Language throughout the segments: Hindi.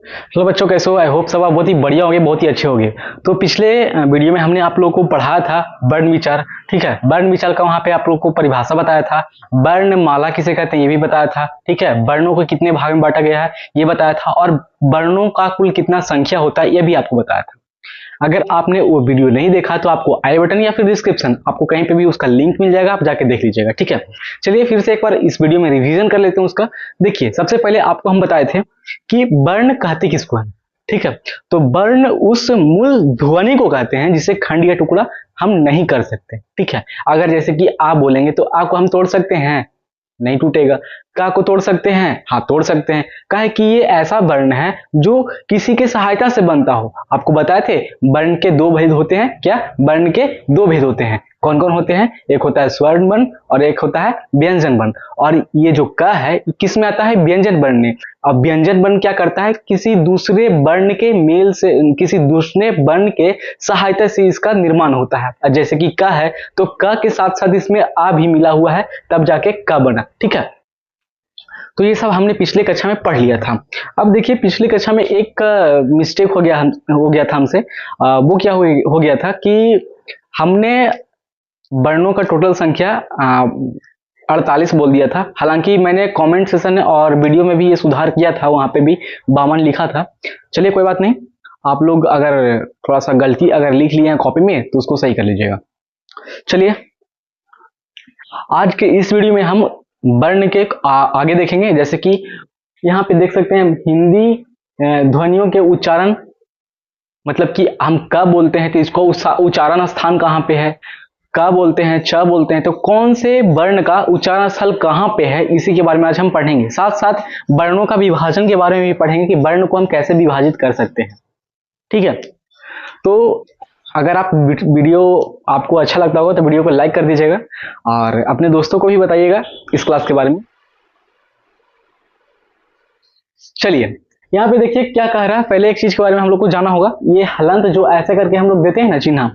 हेलो बच्चों, कैसे हो? आई होप सब आप बहुत ही बढ़िया होंगे, बहुत ही अच्छे होंगे। तो पिछले वीडियो में हमने आप लोगों को पढ़ाया था वर्ण विचार। ठीक है, वर्ण विचार का वहां पे आप लोगों को परिभाषा बताया था, वर्णमाला किसे कहते हैं ये भी बताया था। ठीक है, वर्णों को कितने भाग में बांटा गया है ये बताया था, और वर्णों का कुल कितना संख्या होता है ये भी आपको बताया था। अगर आपने वो वीडियो नहीं देखा तो आपको आई बटन या फिर डिस्क्रिप्शन, आपको कहीं पे भी उसका लिंक मिल जाएगा, आप जाके देख लीजिएगा। ठीक है, चलिए फिर से एक बार इस वीडियो में रिवीजन कर लेते हैं उसका। देखिए, सबसे पहले आपको हम बताए थे कि वर्ण कहते किसको है। ठीक है, तो वर्ण उस मूल ध्वनि को कहते हैं जिसे खंड या टुकड़ा हम नहीं कर सकते। ठीक है, अगर जैसे कि आप बोलेंगे तो आ को हम तोड़ सकते हैं? नहीं टूटेगा। का को तोड़ सकते हैं? हाँ तोड़ सकते हैं। काहे कि ये ऐसा वर्ण है जो किसी के सहायता से बनता हो। आपको बताए थे वर्ण के दो भेद होते हैं। क्या? वर्ण के दो भेद होते हैं। कौन कौन होते हैं? एक होता है स्वर्ण वर्ण और एक होता है व्यंजन वर्ण। और ये जो क है किस में आता है? व्यंजन वर्ण में। अब व्यंजन वर्ण क्या करता है? किसी दूसरे वर्ण के मेल से, किसी दूसरे वर्ण के सहायता से इसका निर्माण होता है। जैसे कि क है तो क के साथ साथ इसमें आ भी मिला हुआ है, तब जाके क बना। ठीक है, तो ये सब हमने पिछले कक्षा में पढ़ लिया था। अब देखिए, पिछली कक्षा में एक मिस्टेक हो गया था हमसे। वो क्या हो गया था कि हमने वर्णों का टोटल संख्या 48 बोल दिया था। हालांकि मैंने कमेंट सेशन और वीडियो में भी ये सुधार किया था, वहां पे भी 52 लिखा था। चलिए कोई बात नहीं, आप लोग अगर थोड़ा सा गलती अगर लिख लिए हैं कॉपी में तो उसको सही कर लीजिएगा। चलिए, आज के इस वीडियो में हम वर्ण के आगे देखेंगे। जैसे कि यहाँ पे देख सकते हैं हिंदी ध्वनियों के उच्चारण, मतलब कि हम क बोलते हैं तो इसको उच्चारण स्थान कहाँ पे है, क बोलते हैं, च बोलते हैं, तो कौन से वर्ण का उच्चारण स्थल कहाँ पे है, इसी के बारे में आज हम पढ़ेंगे। साथ साथ वर्णों का विभाजन के बारे में भी पढ़ेंगे कि वर्ण को हम कैसे विभाजित कर सकते हैं। ठीक है, तो अगर आप वीडियो आपको अच्छा लगता होगा तो वीडियो को लाइक कर दीजिएगा और अपने दोस्तों को भी बताइएगा इस क्लास के बारे में। चलिए, यहाँ पे देखिए क्या कह रहा है। पहले एक चीज के बारे में हम लोग को जाना होगा। ये हलंत जो ऐसे करके हम लोग देते हैं ना चिन्ह,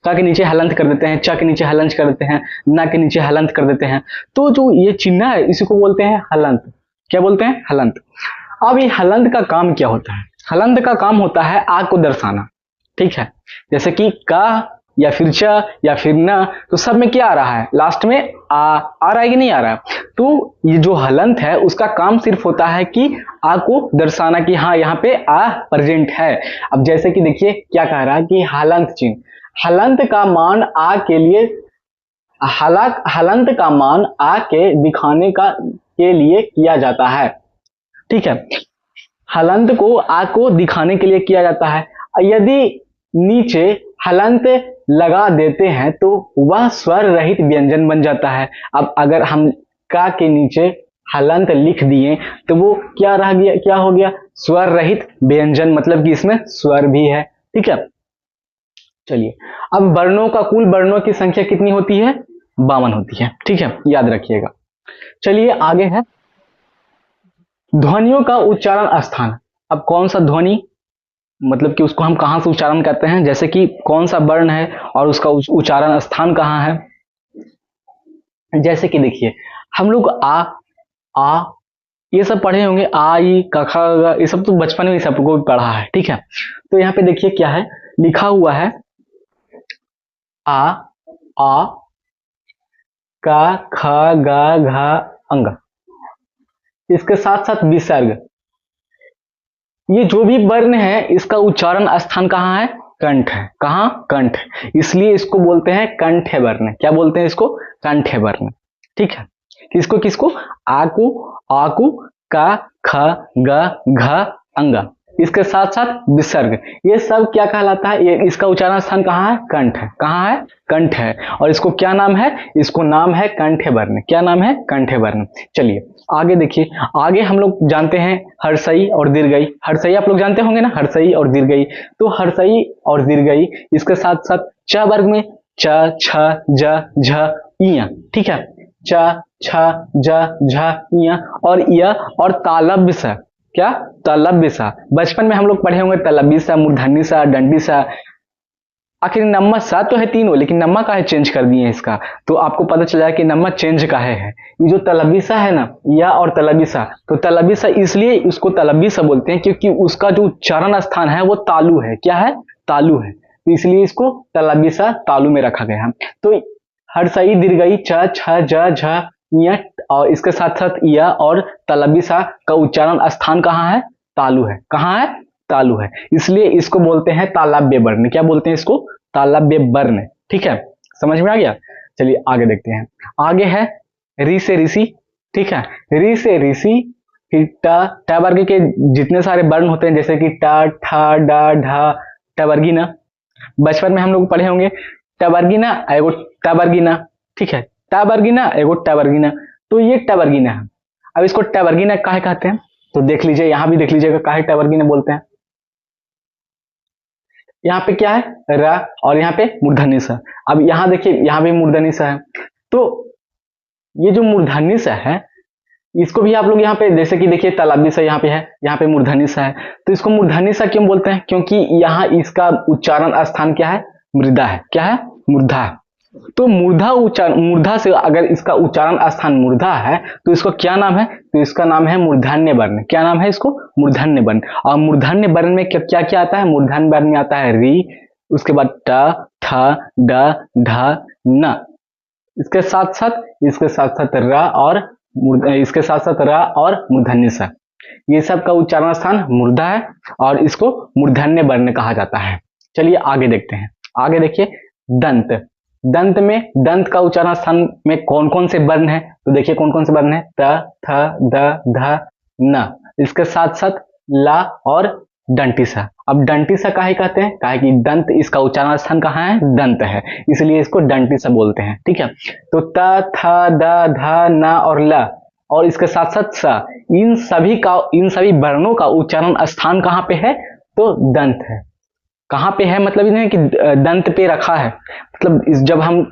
का के नीचे हलंत कर देते हैं, च के नीचे हलंत कर देते हैं, ना के नीचे हलंत कर देते हैं, तो जो ये चिन्ह है इसी को बोलते हैं हलंत। क्या बोलते हैं? हलंत। अब ये हलंत का काम क्या होता है? हलंत का काम होता है आ को दर्शाना। ठीक है, जैसे कि का या फिर च या फिर न, तो सब में क्या आ रहा है? लास्ट में आ रहा है कि नहीं आ रहा है? तो ये जो हलंत है उसका काम सिर्फ होता है कि आ को दर्शाना कि हाँ यहाँ पे आ प्रेजेंट है। अब जैसे कि देखिए क्या कह रहा है कि हलंत चिन्ह, हलंत का मान आ के लिए, हलंत का मान आ के दिखाने के लिए किया जाता है। ठीक है, हलंत को आ को दिखाने के लिए किया जाता है। यदि नीचे हलंत लगा देते हैं तो वह स्वर रहित व्यंजन बन जाता है। अब अगर हम का के नीचे हलंत लिख दिए तो वो क्या रह गया? क्या हो गया? स्वर रहित व्यंजन, मतलब कि इसमें स्वर भी है। ठीक है, चलिए, अब वर्णों का कुल वर्णों की संख्या कितनी होती है? 52 होती है। ठीक है, याद रखिएगा। चलिए आगे है ध्वनियों का उच्चारण स्थान। अब कौन सा ध्वनि, मतलब कि उसको हम कहां से उच्चारण करते हैं, जैसे कि कौन सा वर्ण है और उसका उच्चारण स्थान कहां है। जैसे कि देखिए, हम लोग आ ये सब पढ़े होंगे, आ ई क ख ग, ये सब तो बचपन में सबको पढ़ा है। ठीक है, तो यहाँ पे देखिए क्या है लिखा हुआ है, आ का ख ग घ अंग, इसके साथ साथ विसर्ग। ये जो भी वर्ण है इसका उच्चारण स्थान कहाँ है? कंठ है। कहाँ? कंठ। इसलिए इसको बोलते हैं कंठ्य वर्ण। क्या बोलते हैं इसको? कंठ्य वर्ण। ठीक है, किसको किसको? आकु, आकु, का, ख, ग, घ, अंग, इसके साथ साथ विसर्ग। ये सब क्या कहलाता है? ये इसका उच्चारण स्थान कहाँ है? कंठ है। कहाँ है? कंठ है। और इसको क्या नाम है? इसको नाम है कंठ्य वर्ण। क्या नाम है? कंठ्य वर्ण। चलिए आगे देखिए, आगे हम लोग जानते हैं हर्षई और दीर्घई। हर्षई आप लोग जानते होंगे ना, हर्षई और दीर्घई। तो हर्षई और दीर्घई, इसके साथ साथ च वर्ग में च, छ, ज, झ, इया। ठीक है, च, छ, ज, झ, इया और य और तालव्य सा। क्या? तालव्य सा। बचपन में हम लोग पढ़े होंगे तलव्य सा, मूर्धन्य सा, दंडी सा। आखिर नम्मा सा तो है तीनों, लेकिन नम्मा का है चेंज कर दिए इसका, तो आपको पता चला कि नम्मा चेंज का है। ये जो तलबिसा है ना, या और तलबिसा, तो तलबिसा इसलिए उसको तलबिसा बोलते हैं क्योंकि उसका जो उच्चारण स्थान है वो तालु है। क्या है? तालु है, तो इसलिए इसको तलबिसा तालु में रखा गया है। तो हर्षई दीर्घई च छ ज झ य, और इसके साथ साथ या और तलबिसा का उच्चारण स्थान कहाँ है? तालु है। कहाँ है? तालु है, इसलिए इसको बोलते हैं तालव्य वर्ण। क्या बोलते हैं इसको? तालव्य वर्ण। ठीक है, समझ में आ गया? चलिए आगे देखते हैं। आगे है री से ऋषि। ठीक है, री से ऋषि, फिर ट वर्ग के जितने सारे वर्ण होते हैं जैसे कि ट ठ ड ढ, टवर्गीना। बचपन में हम लोग पढ़े होंगे टवर्गीना एगो टवर्गीना। ठीक है, टवर्गीना एगो टवर्गीना, तो ये टवर्गीना है। अब इसको टवर्गीना काहे कहते हैं? तो देख लीजिए, यहां भी देख लीजिएगा काहे टवर्गीना बोलते हैं। यहाँ पे क्या है? र, और यहाँ पे मूर्धन्य स। अब यहाँ देखिए, यहाँ भी मूर्धन्य स है। तो ये जो मूर्धन्य स है, इसको भी आप लोग यहाँ पे जैसे कि देखिए तालव्य स यहाँ पे है, यहाँ पे मूर्धन्य स है, तो इसको मूर्धन्य स क्यों बोलते हैं? क्योंकि यहाँ इसका उच्चारण स्थान क्या है? मृदा है। क्या है? मूर्धा है। तो मूर्धा उच्चारण, मूर्धा से अगर इसका उच्चारण स्थान मूर्धा है तो इसको क्या नाम है? तो इसका नाम है मूर्धन्य वर्ण। क्या नाम है इसको? मूर्धन्य वर्ण। और मूर्धन्य वर्ण में क्या क्या आता है? मूर्धन्य वर्ण में आता है री, उसके बाद ट थ ड ढ न, इसके साथ साथ र, और इसके साथ साथ र और मूर्धन्य स, ये सब का उच्चारण स्थान मूर्धा है और इसको मूर्धन्य वर्ण कहा जाता है। चलिए आगे देखते हैं। आगे देखिए दंत। दंत में, दंत का उच्चारण स्थान में कौन कौन से वर्ण है? तो देखिए कौन कौन से वर्ण है? त थ द ध न, इसके साथ साथ ला और दंटिसा। अब दंटिसा काहे कहते हैं? काहे कि दंत, इसका उच्चारण स्थान कहाँ है? दंत है, इसलिए इसको दंटिसा बोलते हैं। ठीक है, तो त थ द ध न और ल, और इसके साथ साथ स, इन सभी वर्णों का उच्चारण स्थान कहाँ पे है? तो दंत है। कहाँ पे है? मतलब इन्हें कि दंत पे रखा है। मतलब जब हम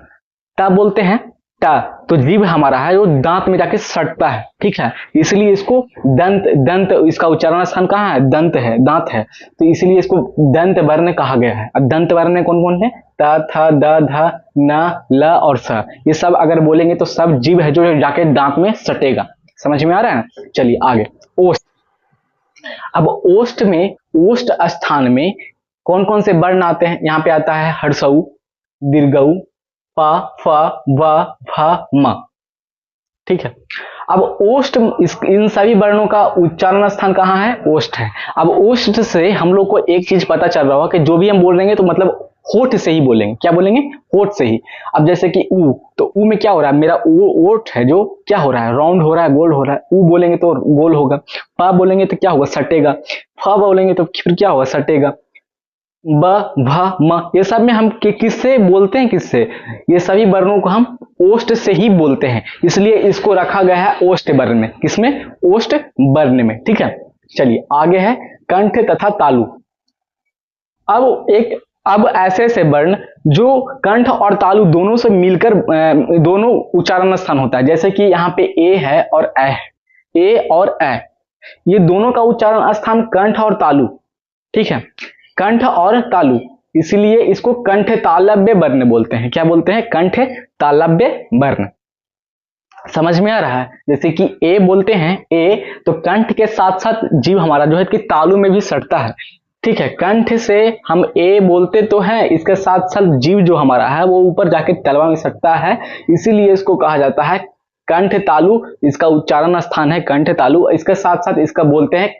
ता बोलते हैं, ता, तो जीभ हमारा है वो दांत में जाके सटता है। ठीक है, इसलिए इसको दंत, दंत इसका उच्चारण स्थान कहाँ है? दंत है, दांत है, तो इसलिए इसको दंत वर्ण कहा गया है। अब दंत वर्ण कौन कौन है? त थ द ध न ल और स, ये सब अगर बोलेंगे तो सब जीभ है जो जाके दांत में सटेगा। समझ में आ रहा है? चलिए आगे ओष्ठ। अब ओष्ठ में, ओष्ठ स्थान में कौन कौन से वर्ण आते हैं? यहाँ पे आता है हर्षऊ, दीर्घऊ, प फ व भ म। ठीक है, अब ओष्ठ, इन सभी वर्णों का उच्चारण स्थान कहाँ है? ओष्ठ है। अब ओष्ठ से हम लोग को एक चीज पता चल रहा होगा कि जो भी हम बोल रहे हैं तो मतलब होठ से ही बोलेंगे। क्या बोलेंगे? होठ से ही। अब जैसे कि ऊ, तो ऊ में क्या हो रहा है? मेरा ओठ है जो क्या हो रहा है? राउंड हो रहा है, गोल हो रहा है। ऊ बोलेंगे तो गोल होगा। प बोलेंगे तो क्या होगा? सटेगा। फ बोलेंगे तो फिर क्या होगा? सटेगा। ब भ म, ये सब में हम किससे बोलते हैं? किससे? ये सभी वर्णों को हम ओष्ठ से ही बोलते हैं, इसलिए इसको रखा गया है ओष्ठ वर्ण में। किसमें? ओष्ठ वर्ण में। ठीक है, चलिए आगे है कंठ तथा तालु। अब ऐसे ऐसे वर्ण जो कंठ और तालु दोनों से मिलकर दोनों उच्चारण स्थान होता है। जैसे कि यहाँ पे ए है और ए है, ए और ए, ये दोनों का उच्चारण स्थान कंठ और तालु। ठीक है, कंठ और तालु, इसलिए इसको कंठ तालव्य वर्ण बोलते हैं। क्या बोलते हैं? कंठ तालव्य वर्ण। समझ में आ रहा है? जैसे कि ए बोलते हैं, ए, तो कंठ के साथ साथ जीभ हमारा जो है कि तालु में भी सटता है। ठीक है, कंठ से हम ए बोलते तो हैं, इसके साथ साथ जीभ जो हमारा है वो ऊपर जाके तलवा में सटता है, इसीलिए इसको कहा जाता है कंठ तालु। इसका उच्चारण स्थान है कंठ तालु, इसके साथ साथ इसका बोलते हैं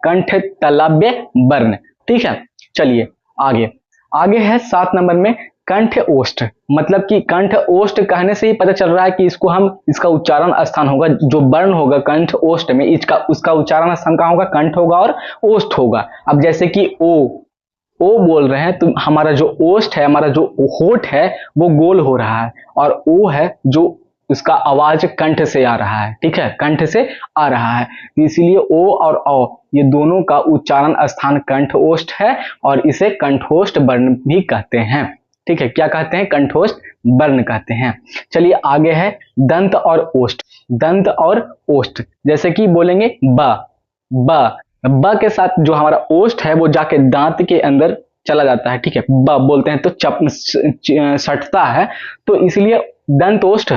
कंठ तालव्य वर्ण। ठीक है, चलिए आगे। आगे है 7 नंबर में कंठ ओष्ठ। मतलब कि कंठ ओष्ठ कहने से ही पता चल रहा है कि इसको हम, इसका उच्चारण स्थान होगा, जो वर्ण होगा कंठ ओष्ठ में, इसका उसका उच्चारण स्थान कहाँ होगा? कंठ होगा और ओष्ठ होगा। अब जैसे कि ओ बोल रहे हैं तो हमारा जो ओष्ठ है, हमारा जो होठ है वो गोल हो रहा है, और ओ है जो उसका आवाज कंठ से आ रहा है। ठीक है, कंठ से आ रहा है, इसलिए ओ और औ ये दोनों का उच्चारण स्थान कंठ ओष्ठ है, और इसे कंठोष्ठ वर्ण भी कहते हैं। ठीक है, क्या कहते हैं? कंठोष्ठ वर्ण कहते हैं। चलिए आगे है दंत और ओष्ठ। दंत और ओष्ठ, जैसे कि बोलेंगे ब के साथ जो हमारा ओष्ठ है वो जाके दांत के अंदर चला जाता है। ठीक है, ब बोलते हैं तो सटता है, तो इसलिए दंत ओष्ठ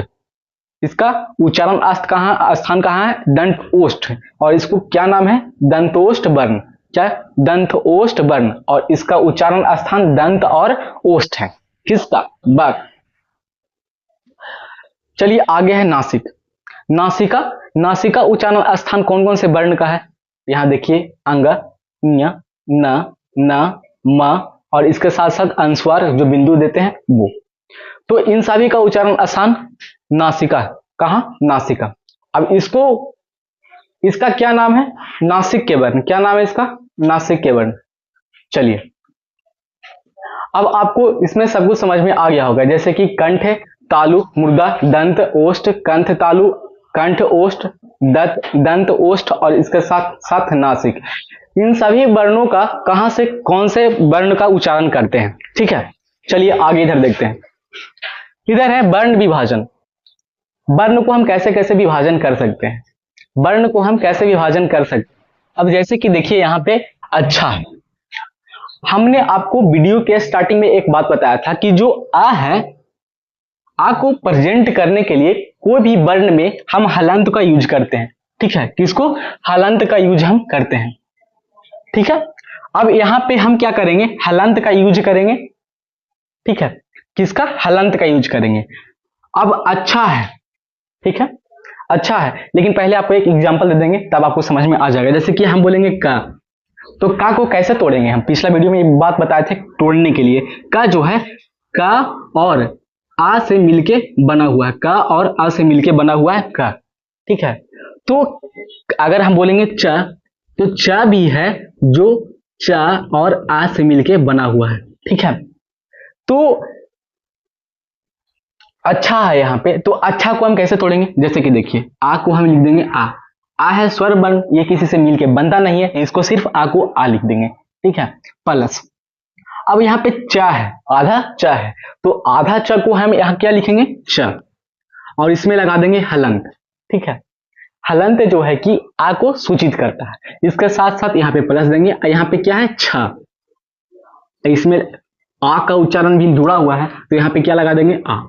इसका उच्चारण स्थान कहाँ है? दंत ओष्ठ। और इसको क्या नाम है? दंतोष्ठ वर्ण। क्या? दंतोष्ठ वर्ण। और इसका उच्चारण स्थान दंत और ओष्ठ है। किसका? ब। चलिए आगे है नासिक। नासिका। नासिका उच्चारण स्थान कौन कौन से वर्ण का है? यहां देखिए अंग, ञ, न, न, म और इसके साथ साथ अनुस्वार जो बिंदु देते हैं वो। तो इन सभी का उच्चारण स्थान नासिका। कहां? नासिका। अब इसको, इसका क्या नाम है? नासिक के वर्ण। क्या नाम है इसका? नासिक के वर्ण। चलिए अब आपको इसमें सब कुछ समझ में आ गया होगा, जैसे कि कंठ है, तालु, मुर्दा, दंत ओष्ठ, कंठ तालु, कंठ ओष्ठ, दंत ओष्ठ और इसके साथ साथ नासिक। इन सभी वर्णों का कहां से कौन से वर्ण का उच्चारण करते हैं? ठीक है, चलिए आगे इधर देखते हैं। इधर है वर्ण विभाजन। वर्ण को हम कैसे कैसे विभाजन कर सकते हैं? वर्ण को हम कैसे विभाजन कर सकते हैं? अब जैसे कि देखिए यहां पे अच्छा है, हमने आपको वीडियो के स्टार्टिंग में एक बात बताया था कि जो आ है, आ को प्रेजेंट करने के लिए कोई भी वर्ण में हम हलंत का यूज करते हैं। ठीक है, किसको? हलंत का यूज हम करते हैं। ठीक है, अब यहां पे हम क्या करेंगे? हलंत का यूज करेंगे। ठीक है, किसका? हलंत का यूज करेंगे। अब अच्छा है, ठीक है, अच्छा है, लेकिन पहले आपको एक एग्जांपल दे देंगे तब आपको समझ में आ जाएगा। जैसे कि हम बोलेंगे का, तो का को कैसे तोड़ेंगे? हम पिछला वीडियो में ये बात बताए थे तोड़ने के लिए। का जो है, का और आ से मिलके बना हुआ है। का और आ से मिलके बना हुआ है का। ठीक है, तो अगर हम बोलेंगे च, तो च भी है जो च और आ से मिलके बना हुआ है। ठीक है, तो अच्छा है यहां पे, तो अच्छा को हम कैसे तोड़ेंगे? जैसे कि देखिए आ को हम लिख देंगे आ है स्वर वर्ण, ये किसी से मिलके बनता नहीं है, इसको सिर्फ आ को आ लिख देंगे। ठीक है, प्लस अब यहाँ पे च है, आधा च है, तो आधा च को हम यहाँ क्या लिखेंगे? च, और इसमें लगा देंगे हलंत। ठीक है, हलंत जो है कि आ को सूचित करता है, इसके साथ साथ यहाँ पे प्लस देंगे। यहाँ पे क्या है? छ, इसमें आ का उच्चारण भी जुड़ा हुआ है, तो यहाँ पे क्या लगा देंगे? आ।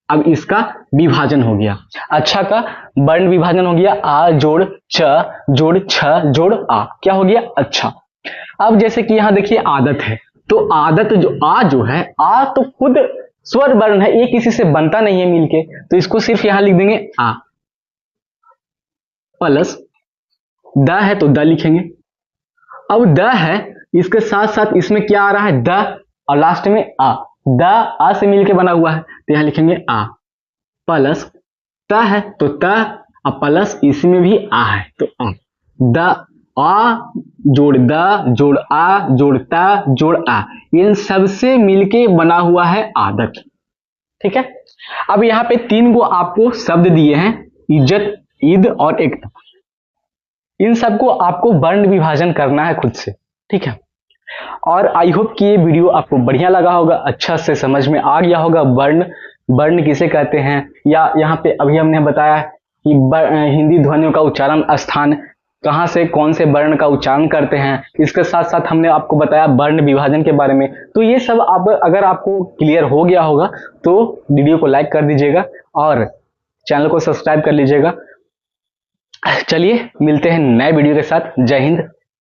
अब इसका विभाजन हो गया, अच्छा का वर्ण विभाजन हो गया, आ जोड़ च जोड़ छ जोड़ आ, क्या हो गया? अच्छा। अब जैसे कि यहां देखिए आदत है, तो आदत जो आ जो है, आ तो खुद स्वर वर्ण है, ये किसी से बनता नहीं है मिलके, तो इसको सिर्फ यहां लिख देंगे आ, प्लस द है तो द लिखेंगे। अब द है, इसके साथ साथ इसमें क्या आ रहा है? द, और लास्ट में आ। द आ से मिलके बना हुआ है, तो यहां लिखेंगे आ, प्लस त है तो त, और प्लस इसमें भी आ है तो आ। द आ जोड़ द जोड़ आ जोड़ ता जोड़ आ, इन सबसे मिलके बना हुआ है आदत। ठीक है, अब यहां पे तीन को आपको शब्द दिए हैं, इज्जत, ईद और एक। इन सबको आपको वर्ण विभाजन करना है खुद से। ठीक है, और आई होप कि ये वीडियो आपको बढ़िया लगा होगा, अच्छा से समझ में आ गया होगा वर्ण, वर्ण किसे कहते हैं, या यहाँ पे अभी हमने बताया कि हिंदी ध्वनियों का उच्चारण स्थान कहाँ से कौन से वर्ण का उच्चारण करते हैं। इसके साथ साथ हमने आपको बताया वर्ण विभाजन के बारे में। तो ये सब आप अगर आपको क्लियर हो गया होगा तो वीडियो को लाइक कर दीजिएगा और चैनल को सब्सक्राइब कर लीजिएगा। चलिए मिलते हैं नए वीडियो के साथ। जय हिंद।